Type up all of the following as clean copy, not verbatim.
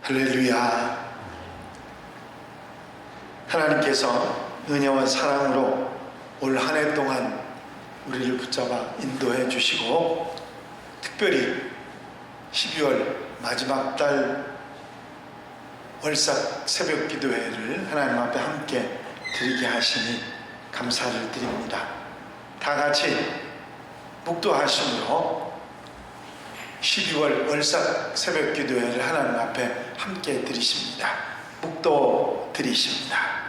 할렐루야. 하나님께서 은혜와 사랑으로 올 한 해 동안 우리를 붙잡아 인도해 주시고, 특별히 12월 마지막 달 월삭 새벽 기도회를 하나님 앞에 함께 드리게 하시니 감사를 드립니다. 다 같이 묵도하심으로 12월 월삭 새벽 기도회를 하나님 앞에 함께 드리십니다. 묵도 드리십니다.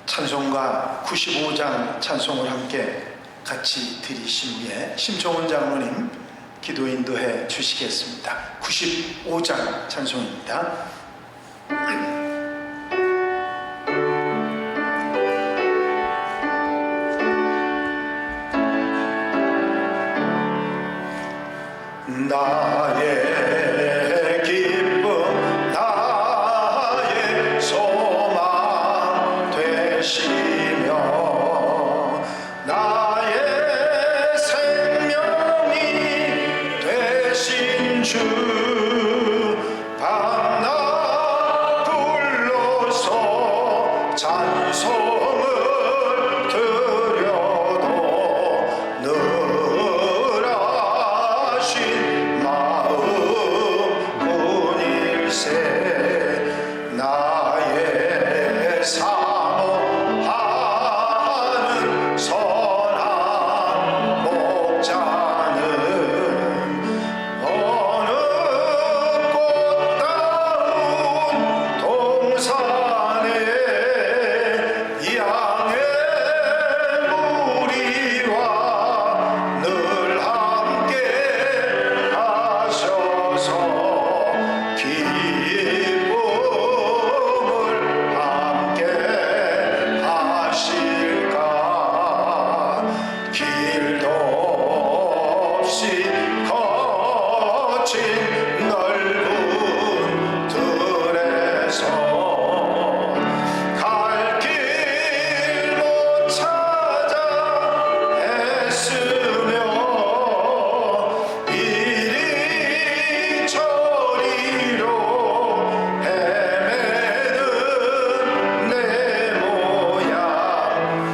찬송가 95장 찬송을 함께 같이 드리신 후에 심종훈 장로님 기도 인도해 주시겠습니다. 95장 찬송입니다. 나의 기쁨 나의 소망 되시며 나의 생명이 되신 주 밤낮 불러서 찬송을 드려도 늘 하신 마음 뿐일세. 나의 사모하는 선한 목자는 어느 꽃다운 동산에 양의 무리와 늘 함께 하셔서 기쁨을 함께 하실까. 길도 없이 거친 넓은 들에서 갈 길 못 찾아 애쓰며 이리 저리로 헤매는 내 모양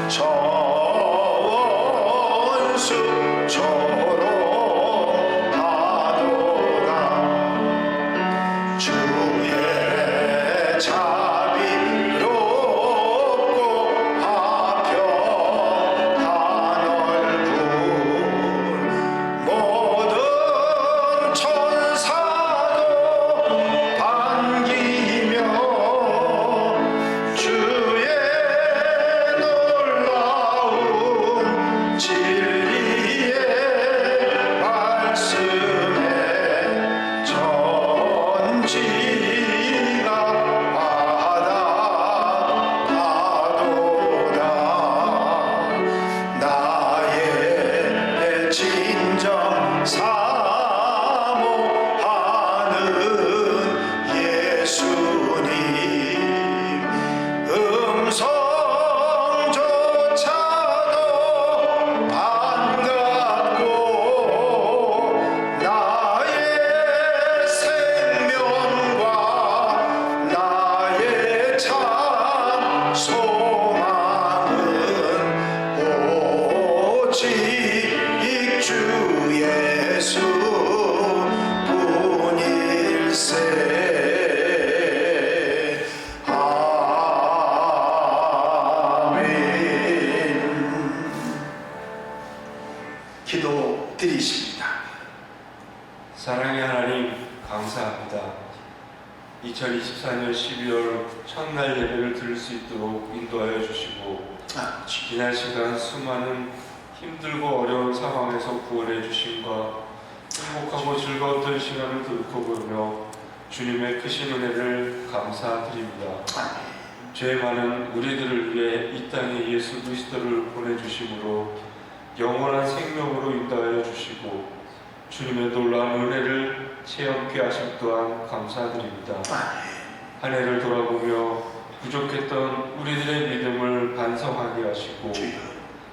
저 원수처럼 하노라. 주의 자비롭고 화평한 얼굴 모든 천사도 반기며 주의 놀라운 진리의 말씀에 전지가 바다가도다. 나의 진정 사모하는 예수님 음성조차도 반갑고 나의 생명과 나의 참 소망은 오직 주 예수 뿐일세. 아멘. 기도 드리십니다. 사랑의 하나님, 감사합니다. 2024년 12월 첫날 예배를 들을 수 있도록 인도하여 주시고, 지난 시간 수많은 힘들고 어려운 상황에서 구원해 주심과 행복하고 즐거웠던 시간을 돌이켜보며 주님의 크신 은혜를 감사드립니다. 죄 많은 우리들을 위해 이 땅에 예수 그리스도를 보내주심으로 영원한 생명으로 인도하여 주시고 주님의 놀라운 은혜를 체험케 하심 또한 감사드립니다. 한 해를 돌아보며 부족했던 우리들의 믿음을 반성하게 하시고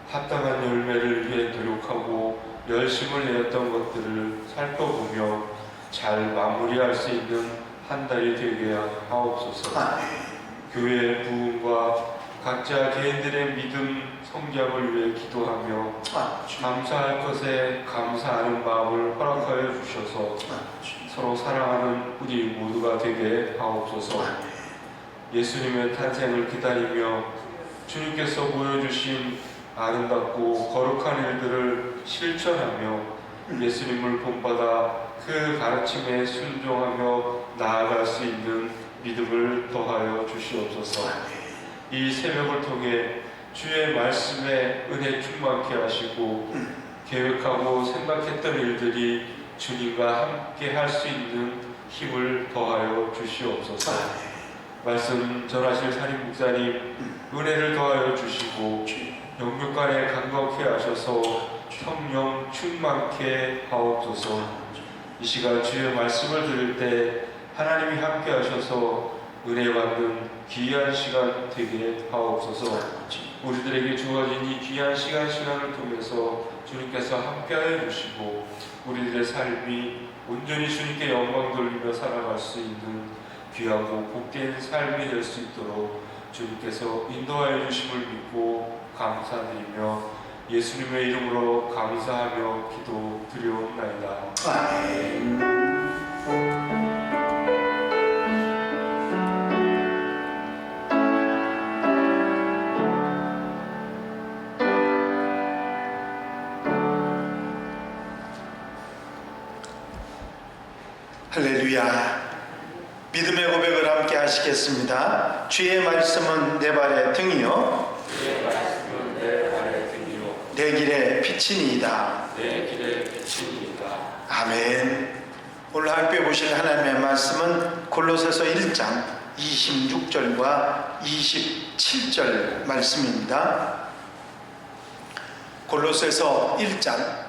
합당한 열매를 위해 노력하고 열심을 내었던 것들을 살펴보며 잘 마무리할 수 있는 한 달이 되게 하옵소서. 교회의 부흥과 각자 개인들의 믿음 성장을 위해 기도하며 감사할 것에 감사하는 마음을 허락하여 주셔서 서로 사랑하는 우리 모두가 되게 하옵소서. 예수님의 탄생을 기다리며 주님께서 보여주신 아름답고 거룩한 일들을 실천하며 예수님을 본받아 그 가르침에 순종하며 나아갈 수 있는 믿음을 더하여 주시옵소서. 이 새벽을 통해 주의 말씀에 은혜 충만케 하시고 계획하고 생각했던 일들이 주님과 함께 할 수 있는 힘을 더하여 주시옵소서. 말씀 전하실 사림 목사님 은혜를 더하여 주시고 영육간에 강건케 하셔서 성령 충만케 하옵소서. 이 시간 주의 말씀을 들을 때 하나님이 함께 하셔서 은혜 받는 귀한 시간 되게 하옵소서. 우리들에게 주어진 이 귀한 시간을 통해서 주님께서 함께하여 주시고 우리들의 삶이 온전히 주님께 영광 돌리며 살아갈 수 있는 귀하고 복된 삶이 될 수 있도록 주님께서 인도하여 주심을 믿고 감사드리며 예수님의 이름으로 감사하며 기도 드리옵나이다. 아멘. 할렐루야. 믿음의 고백을 함께 하시겠습니다. 주의 말씀은 내 발의 등이요 주의 말씀은 내 발의 등이요 내 길의 빛이니이다. 내 길의 빛이니이다. 아멘. 오늘 함께 보실 하나님의 말씀은 골로새서 1장 26절과 27절 말씀입니다. 골로새서 1장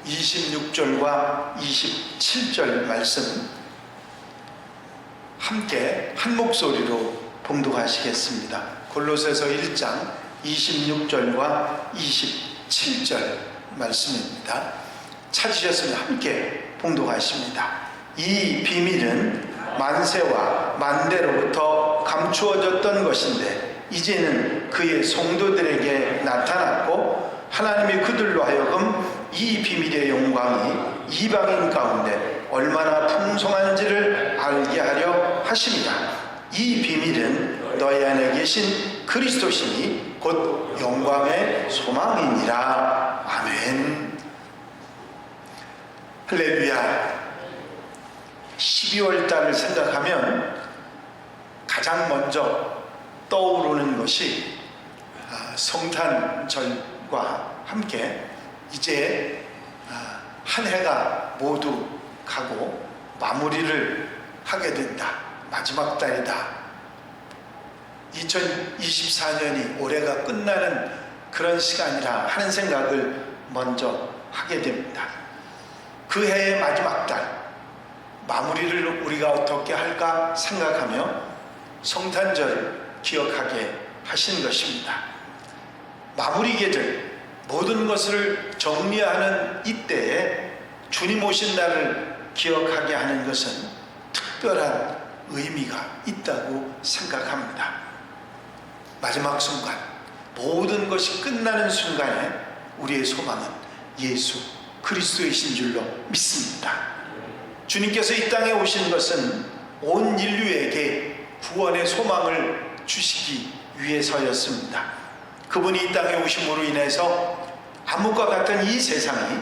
26절과 27절 말씀 함께 한 목소리로 봉독하시겠습니다. 골로새서 1장 26절과 27절 말씀입니다. 찾으셨으면 함께 봉독하십니다. 이 비밀은 만세와 만대로부터 감추어졌던 것인데 이제는 그의 성도들에게 나타났고 하나님이 그들로 하여금 이 비밀의 영광이 이방인 가운데 얼마나 풍성한지를 알게 하려 하십니다. 이 비밀은 너희 안에 계신 그리스도시니 곧 영광의 소망이니라. 아멘. 할렐루야. 12월 달을 생각하면 가장 먼저 떠오르는 것이 성탄절과 함께 이제 한 해가 모두 가고 마무리를 하게 된다. 마지막 달이다. 2024년이 올해가 끝나는 그런 시간이라 하는 생각을 먼저 하게 됩니다. 그 해의 마지막 달 마무리를 우리가 어떻게 할까 생각하며 성탄절을 기억하게 하신 것입니다. 마무리 계절 모든 것을 정리하는 이때에 주님 오신 날을 기억하게 하는 것은 특별한 의미가 있다고 생각합니다. 마지막 순간 모든 것이 끝나는 순간에 우리의 소망은 예수 그리스도이신 줄로 믿습니다. 주님께서 이 땅에 오신 것은 온 인류에게 구원의 소망을 주시기 위해서였습니다. 그분이 이 땅에 오심으로 인해서 암흑과 같은 이 세상이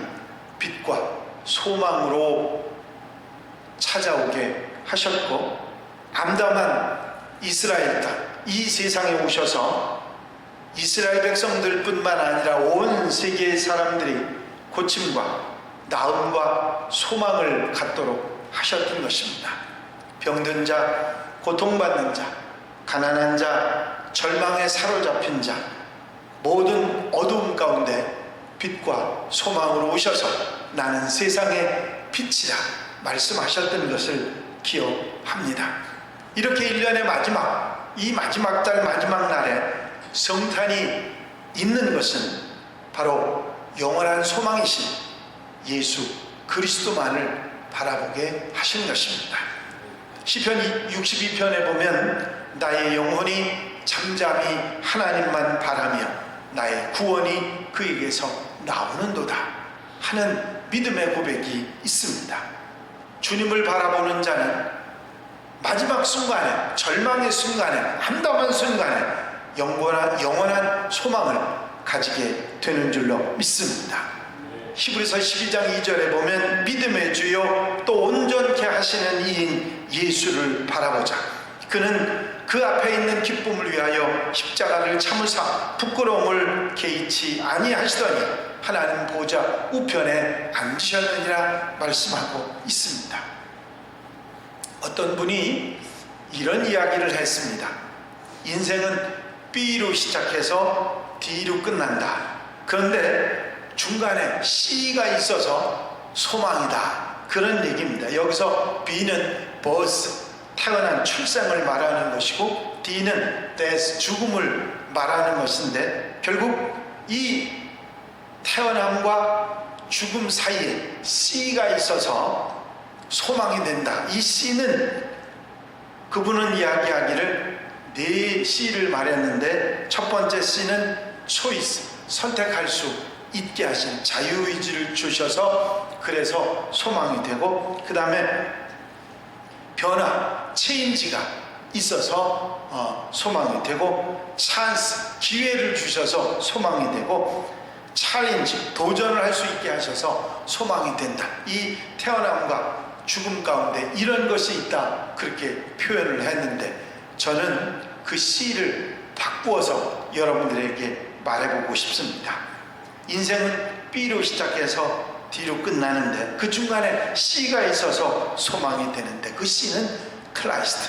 빛과 소망으로 찾아오게 하셨고 암담한 이스라엘 땅, 이 세상에 오셔서 이스라엘 백성들뿐만 아니라 온 세계의 사람들이 고침과 나음과 소망을 갖도록 하셨던 것입니다. 병든 자, 고통받는 자, 가난한 자, 절망에 사로잡힌 자, 모든 어두움 가운데 빛과 소망으로 오셔서 나는 세상의 빛이라 말씀하셨던 것을 기억합니다. 이렇게 1년의 마지막, 이 마지막 달 마지막 날에 성탄이 있는 것은 바로 영원한 소망이신 예수 그리스도만을 바라보게 하신 것입니다. 시편 62편에 보면 나의 영혼이 잠잠히 하나님만 바라며 나의 구원이 그에게서 나오는도다 하는 믿음의 고백이 있습니다. 주님을 바라보는 자는 마지막 순간에, 절망의 순간에, 암담한 순간에 영원한 소망을 가지게 되는 줄로 믿습니다. 히브리서 12장 2절에 보면 믿음의 주요 또 온전케 하시는 이인 예수를 바라보자. 그는 그 앞에 있는 기쁨을 위하여 십자가를 참으사 부끄러움을 개의치 아니하시더니 하나님 보좌 우편에 앉으셨느니라 말씀하고 있습니다. 어떤 분이 이런 이야기를 했습니다. 인생은 B로 시작해서 D로 끝난다. 그런데 중간에 C가 있어서 소망이다. 그런 얘기입니다. 여기서 B는 birth, 태어난 출생을 말하는 것이고 D는 death, 죽음을 말하는 것인데 결국 이 태어남과 죽음 사이에 C가 있어서 소망이 된다. 이 C는 그분은 이야기하기를 네 C를 말했는데 첫 번째 C는 choice, 선택할 수 있게 하신 자유의지를 주셔서 그래서 소망이 되고 그 다음에 변화, 체인지가 있어서 소망이 되고 찬스, 기회를 주셔서 소망이 되고 챌린지, 도전을 할 수 있게 하셔서 소망이 된다. 이 태어남과 죽음 가운데 이런 것이 있다. 그렇게 표현을 했는데 저는 그 C를 바꾸어서 여러분들에게 말해보고 싶습니다. 인생은 B로 시작해서 D로 끝나는데 그 중간에 C가 있어서 소망이 되는데 그 C는 크라이스트,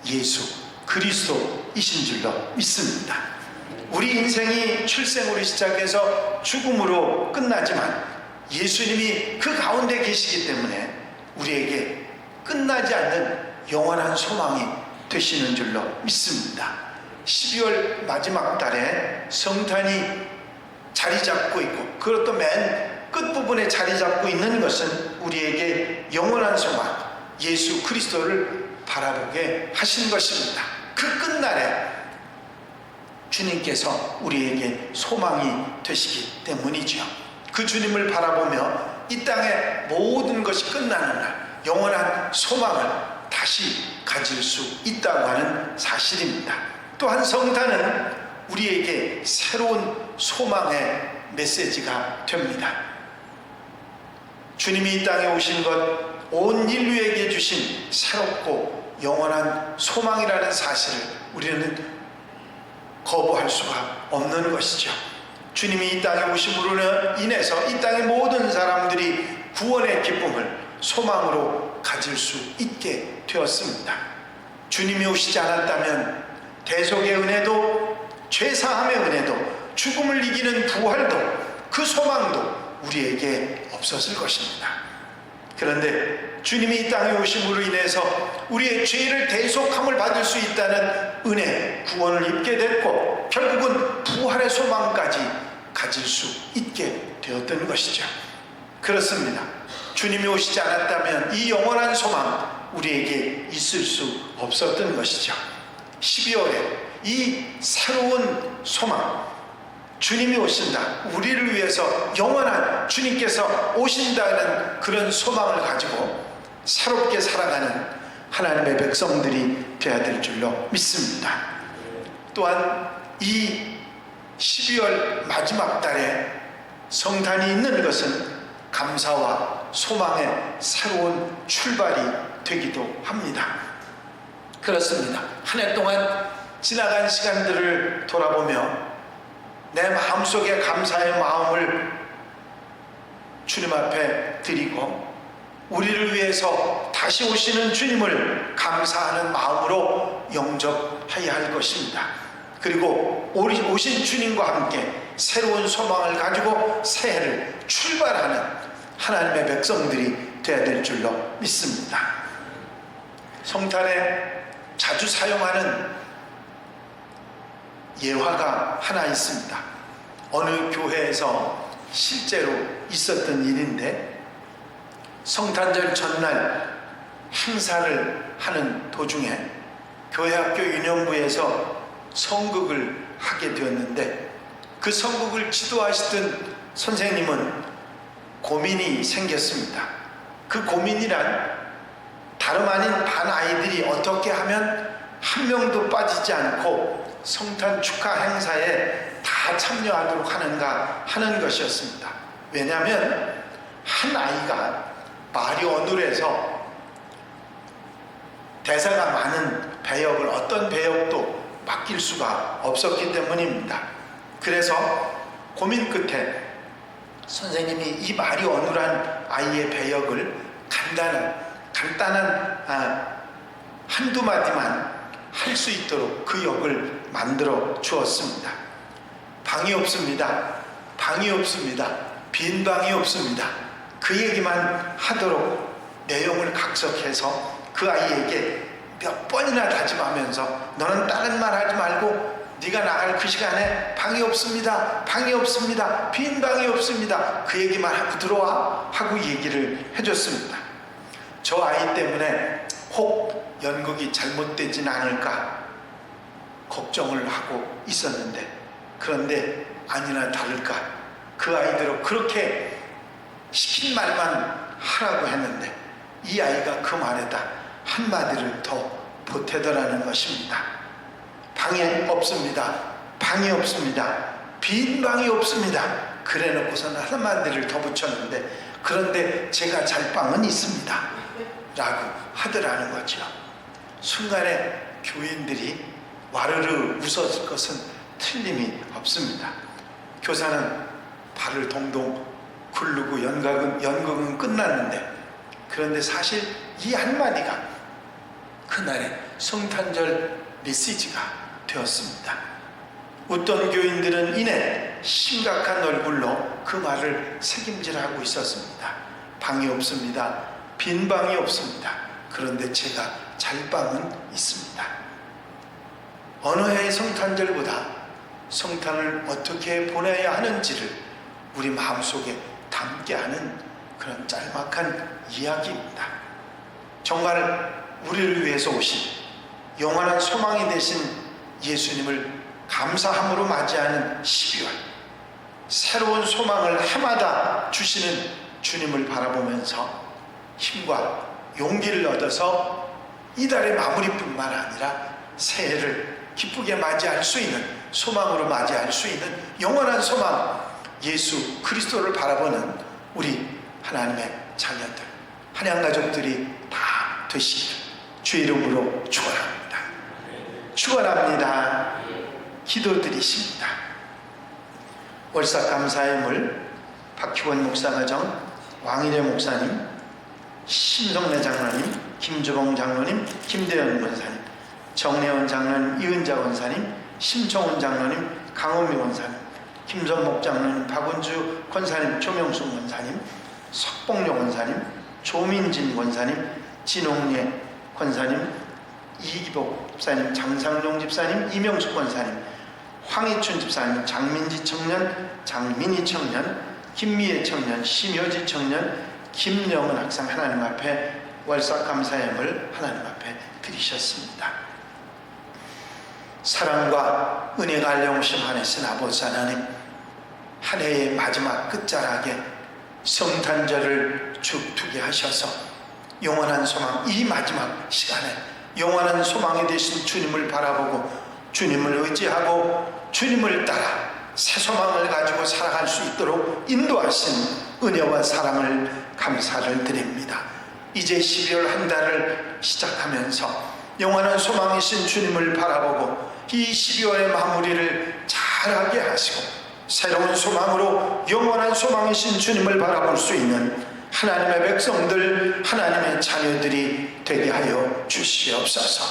예수 그리스도이신 줄로 믿습니다. 우리 인생이 출생으로 시작해서 죽음으로 끝나지만 예수님이 그 가운데 계시기 때문에 우리에게 끝나지 않는 영원한 소망이 되시는 줄로 믿습니다. 12월 마지막 달에 성탄이 자리 잡고 있고 그것도 맨 끝부분에 자리 잡고 있는 것은 우리에게 영원한 소망, 예수 그리스도를 바라보게 하신 것입니다. 그 끝날에 주님께서 우리에게 소망이 되시기 때문이죠. 그 주님을 바라보며 이 땅의 모든 것이 끝나는 날 영원한 소망을 다시 가질 수 있다고 하는 사실입니다. 또한 성탄은 우리에게 새로운 소망의 메시지가 됩니다. 주님이 이 땅에 오신 것, 온 인류에게 주신 새롭고 영원한 소망이라는 사실을 우리는 거부할 수가 없는 것이죠. 주님이 이 땅에 오심으로 인해서 이 땅의 모든 사람들이 구원의 기쁨을 소망으로 가질 수 있게 되었습니다. 주님이 오시지 않았다면 대속의 은혜도 죄사함의 은혜도 죽음을 이기는 부활도 그 소망도 우리에게 없었을 것입니다. 그런데 주님이 이 땅에 오심으로 인해서 우리의 죄를 대속함을 받을 수 있다는 은혜, 구원을 입게 됐고 결국은 부활의 소망까지 가질 수 있게 되었던 것이죠. 그렇습니다. 주님이 오시지 않았다면 이 영원한 소망 우리에게 있을 수 없었던 것이죠. 12월에 이 새로운 소망, 주님이 오신다, 우리를 위해서 영원한 주님께서 오신다는 그런 소망을 가지고 새롭게 살아가는 하나님의 백성들이 되어야 될 줄로 믿습니다. 또한 이 12월 마지막 달에 성탄이 있는 것은 감사와 소망의 새로운 출발이 되기도 합니다. 그렇습니다. 한 해 동안 지나간 시간들을 돌아보며 내 마음속에 감사의 마음을 주님 앞에 드리고 우리를 위해서 다시 오시는 주님을 감사하는 마음으로 영접해야 할 것입니다. 그리고 오신 주님과 함께 새로운 소망을 가지고 새해를 출발하는 하나님의 백성들이 되어야 될 줄로 믿습니다. 성탄에 자주 사용하는 예화가 하나 있습니다. 어느 교회에서 실제로 있었던 일인데, 성탄절 전날 행사를 하는 도중에 교회학교 유년부에서 성극을 하게 되었는데, 그 성극을 지도하시던 선생님은 고민이 생겼습니다. 그 고민이란 다름 아닌 반 아이들이 어떻게 하면 한 명도 빠지지 않고 성탄 축하 행사에 다 참여하도록 하는가 하는 것이었습니다. 왜냐하면 한 아이가 말이 어눌해서 대사가 많은 배역을 어떤 배역도 맡길 수가 없었기 때문입니다. 그래서 고민 끝에 선생님이 이 말이 어눌한 아이의 배역을 간단한 한두 마디만 할 수 있도록 그 역을 만들어 주었습니다. 방이 없습니다. 방이 없습니다. 빈 방이 없습니다. 그 얘기만 하도록 내용을 각색해서 그 아이에게 몇 번이나 다짐하면서 너는 다른 말 하지 말고 네가 나갈 그 시간에 방이 없습니다. 방이 없습니다. 빈 방이 없습니다. 그 얘기만 하고 들어와 하고 얘기를 해줬습니다. 저 아이 때문에 혹 연극이 잘못되진 않을까 걱정을 하고 있었는데, 그런데 아니나 다를까 그 아이들은 그렇게 시킨 말만 하라고 했는데 이 아이가 그 말에다 한마디를 더 보태더라는 것입니다. 방이 없습니다. 방이 없습니다. 빈 방이 없습니다. 그래 놓고서는 한마디를 더 붙였는데, 그런데 제가 잘 방은 있습니다 라고 하더라는 거죠. 순간에 교인들이 와르르 웃었을 것은 틀림이 없습니다. 교사는 발을 동동 굴르고 연극은 끝났는데, 그런데 사실 이 한마디가 그날의 성탄절 메시지가 되었습니다. 웃던 교인들은 이내 심각한 얼굴로 그 말을 새김질하고 있었습니다. 방이 없습니다. 빈 방이 없습니다. 그런데 제가 잘 방은 있습니다. 어느 해의 성탄절보다 성탄을 어떻게 보내야 하는지를 우리 마음속에 담게 하는 그런 짤막한 이야기입니다. 정말 우리를 위해서 오신 영원한 소망이 되신 예수님을 감사함으로 맞이하는 12월, 새로운 소망을 해마다 주시는 주님을 바라보면서 힘과 용기를 얻어서 이달의 마무리뿐만 아니라 새해를 기쁘게 맞이할 수 있는, 소망으로 맞이할 수 있는 영원한 소망, 예수 그리스도를 바라보는 우리 하나님의 자녀들, 한양가족들이 다 되시기를 주의 이름으로 축원합니다. 축원합니다. 기도드리십니다. 월삭 감사의 물 박희원 목사가정, 왕일의 목사님, 심성래 장로님, 김주봉 장로님, 김대현 권사님, 정래원 장로님, 이은자 권사님, 심청훈 장로님, 강원미 권사님, 김선목 장로님, 박은주 권사님, 조명순 권사님, 석봉료 권사님, 조민진 권사님, 진홍예 권사님, 이기복 집사님, 장상용 집사님, 이명숙 권사님, 황희춘 집사님, 장민지 청년, 장민희 청년, 김미애 청년, 심효지 청년, 김영은 학생 하나님 앞에 월삭 감사함을 하나님 앞에 드리셨습니다. 사랑과 은혜가 알려오심하신 아버지 하나님, 한 해의 마지막 끝자락에 성탄절을 죽두게 하셔서 영원한 소망, 이 마지막 시간에 영원한 소망이 되신 주님을 바라보고 주님을 의지하고 주님을 따라 새 소망을 가지고 살아갈 수 있도록 인도하신 은혜와 사랑을 감사를 드립니다. 이제 12월 한 달을 시작하면서 영원한 소망이신 주님을 바라보고 이 12월의 마무리를 잘하게 하시고 새로운 소망으로 영원한 소망이신 주님을 바라볼 수 있는 하나님의 백성들, 하나님의 자녀들이 되게 하여 주시옵소서.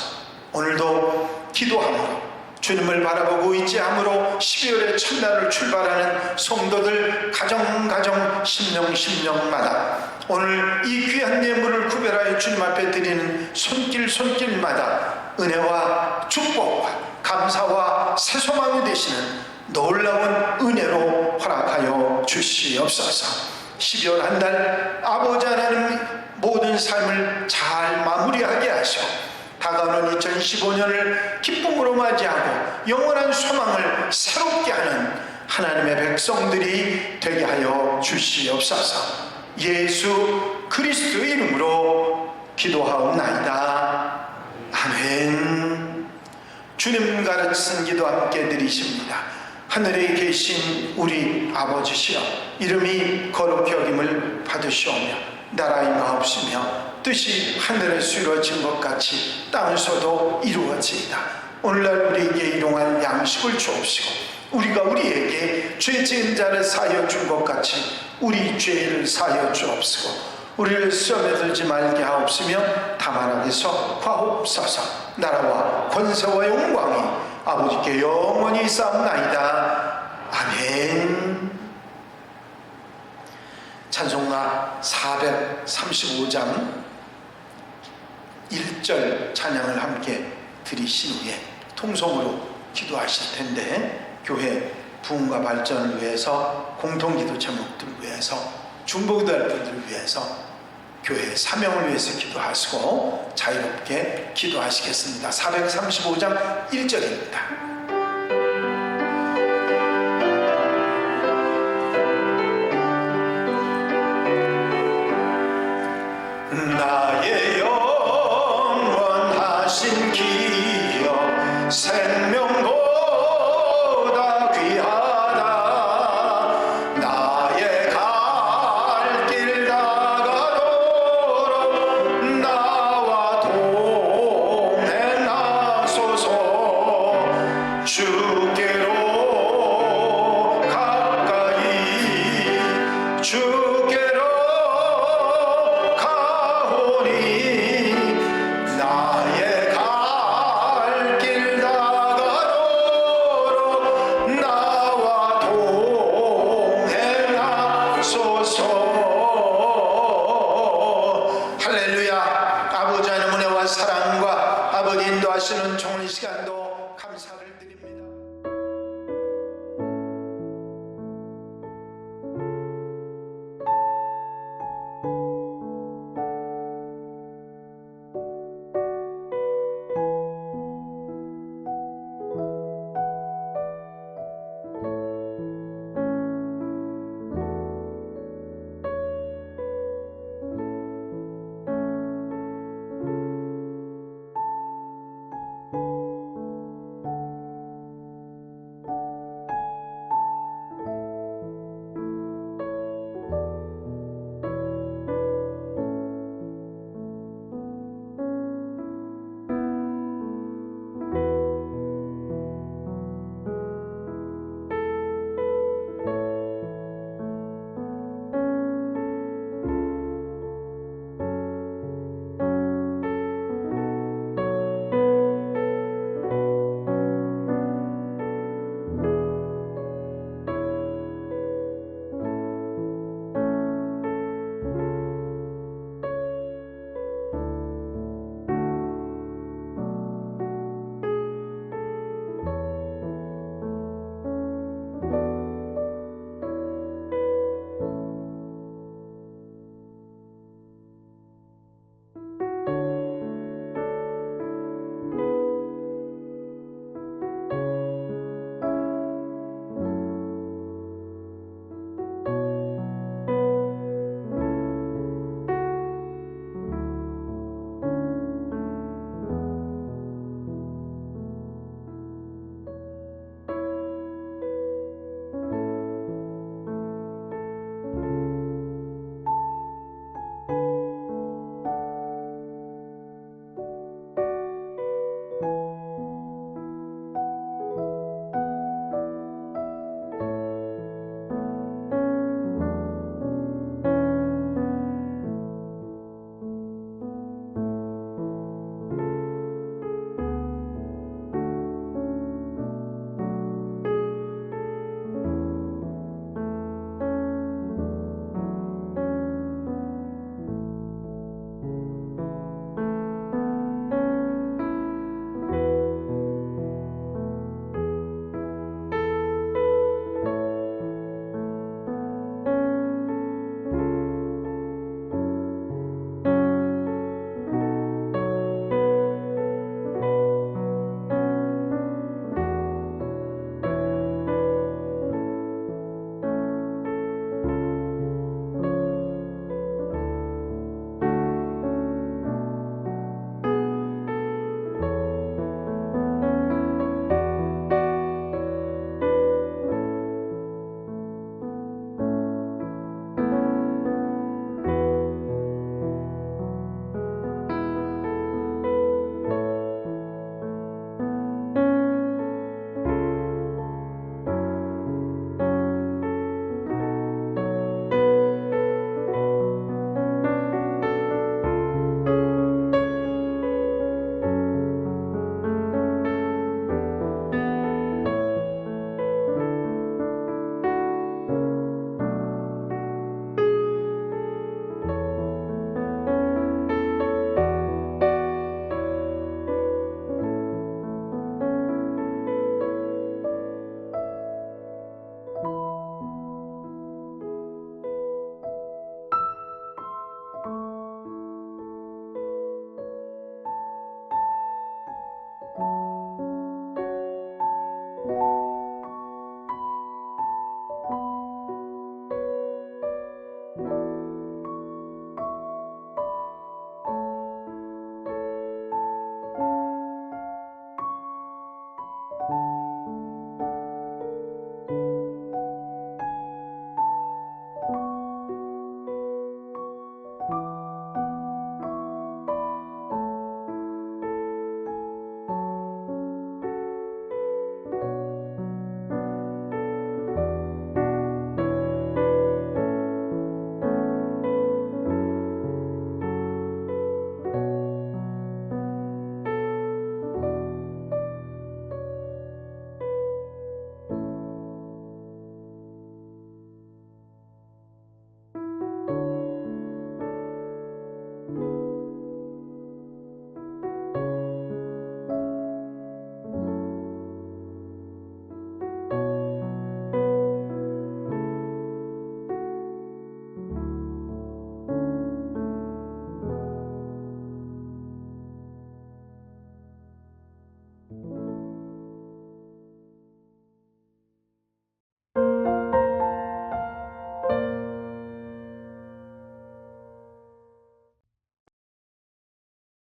오늘도 기도함으로 주님을 바라보고 있지 함으로 12월의 첫날을 출발하는 성도들 가정 심령마다 오늘 이 귀한 예물을 구별하여 주님 앞에 드리는 손길마다 은혜와 축복과 감사와 새 소망이 되시는 놀라운 은혜로 허락하여 주시옵소서. 12월 한 달 아버지 하나님 모든 삶을 잘 마무리하게 하시고 다가오는 2025년을 기쁨으로 맞이하고 영원한 소망을 새롭게 하는 하나님의 백성들이 되게 하여 주시옵소서. 예수 그리스도의 이름으로 기도하옵나이다. 아멘. 주님 가르치신 기도 함께 드리십니다. 하늘에 계신 우리 아버지시여, 이름이 거룩히 여김을 받으시오며 나라의 마옵시며 뜻이 하늘에서 이루어진 것 같이 땅에서도 이루어지이다. 오늘날 우리에게 일용할 양식을 주옵시고 우리가 우리에게 죄 지은 자를 사하여 준 것 같이 우리 죄를 사하여 주옵시고 우리를 시험에 들지 말게 하옵시며 다만 악에서 구하옵소서. 나라와 권세와 영광이 아버지께 영원히 있사옵나이다. 아멘. 찬송가 435장 1절 찬양을 함께 드리신 후에 통성으로 기도하실 텐데, 교회 부흥과 발전을 위해서, 공통기도 제목들을 위해서, 중보기도할 분들을 위해서, 교회의 사명을 위해서 기도하시고 자유롭게 기도하시겠습니다. 435장 1절입니다.